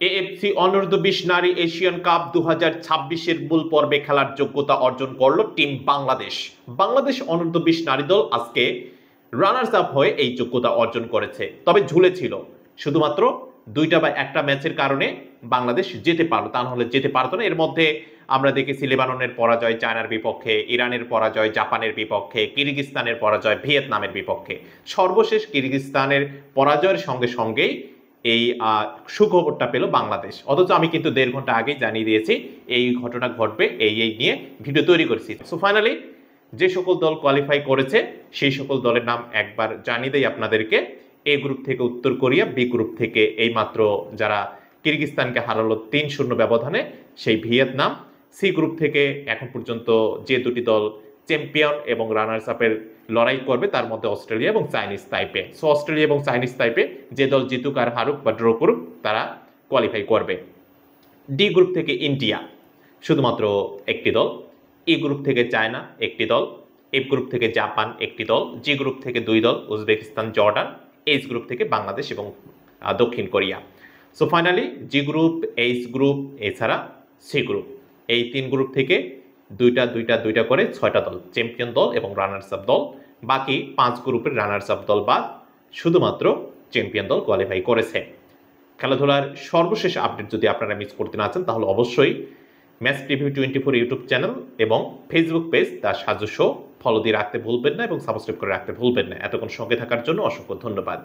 AFC অনূর্ধ্ব-20 নারী Asian cup 2026-এর মূল পর্বে খেলার যোগ্যতা অর্জন করলো টিম বাংলাদেশ। বাংলাদেশ অনূর্ধ্ব-20 নারী দল আজকে রানার্স আপ হয়ে এই যোগ্যতা অর্জন করেছে, তবে ঝুলেছিল শুধুমাত্র দুইটা বা একটা ম্যাচের কারণে বাংলাদেশ যেতে পারলো, তা নাহলে যেতে পারতো না। এর মধ্যে আমরা দেখেছি লেবাননের পরাজয়, চায়নার বিপক্ষে ইরানের পরাজয়, জাপানের বিপক্ষে কিরগিজস্তানের পরাজয়, ভিয়েতনামের বিপক্ষে। সর্বশেষ কিরগিজস্তানের পরাজয়ের সঙ্গে সঙ্গেই এই সুখবরটা পেল বাংলাদেশ। অথচ আমি কিন্তু 1.5 ঘন্টা আগেই জানিয়ে দিয়েছি এই ঘটনা ঘটবে, এই নিয়ে ভিডিও তৈরি করেছি। সো ফাইনালি যে সকল দল কোয়ালিফাই করেছে সেই সকল দলের নাম একবার জানিয়ে দেই আপনাদেরকে। এ গ্রুপ থেকে উত্তর কোরিয়া, বি গ্রুপ থেকে এইমাত্র যারা কিরগিজস্তানকে হারালো 3-0 ব্যবধানে সেই ভিয়েতনাম, সি গ্রুপ থেকে এখন পর্যন্ত যে দুটি দল চ্যাম্পিয়ন এবং রানার্স আপের লড়াই করবে তার মধ্যে অস্ট্রেলিয়া এবং চাইনিজ তাইপে। সো অস্ট্রেলিয়া এবং চাইনিজ তাইপে যে দল জিতুক আর হারুক বা ড্র করুক তারা কোয়ালিফাই করবে। ডি গ্রুপ থেকে ইন্ডিয়া শুধুমাত্র একটি দল, ই গ্রুপ থেকে চায়না একটি দল, এফ গ্রুপ থেকে জাপান একটি দল, জি গ্রুপ থেকে 2 দল উজবেকিস্তান, জর্ডান, এইচ গ্রুপ থেকে বাংলাদেশ এবং দক্ষিণ কোরিয়া। সো ফাইনালি জি গ্রুপ, এইচ গ্রুপ এছাড়া সি গ্রুপ, এই 3 গ্রুপ থেকে দুইটা করে 6টা দল চ্যাম্পিয়ন দল এবং রানার্স আপ দল। বাকি 5 গ্রুপের রানার্স আপ দল বাদ শুধুমাত্র চ্যাম্পিয়ন দল কোয়ালিফাই করেছে। খেলাধুলার সর্বশেষ আপডেট যদি আপনারা মিস করতে না চান তাহলে অবশ্যই ম্যাচ প্রিভিউ 24 ইউটিউব চ্যানেল এবং Facebook page the Saju show follow দিয়ে রাখতে ভুলবেন না এবং সাবস্ক্রাইব করে রাখতে ভুলবেন না। এতক্ষণ সঙ্গে থাকার জন্য অসংখ্য ধন্যবাদ।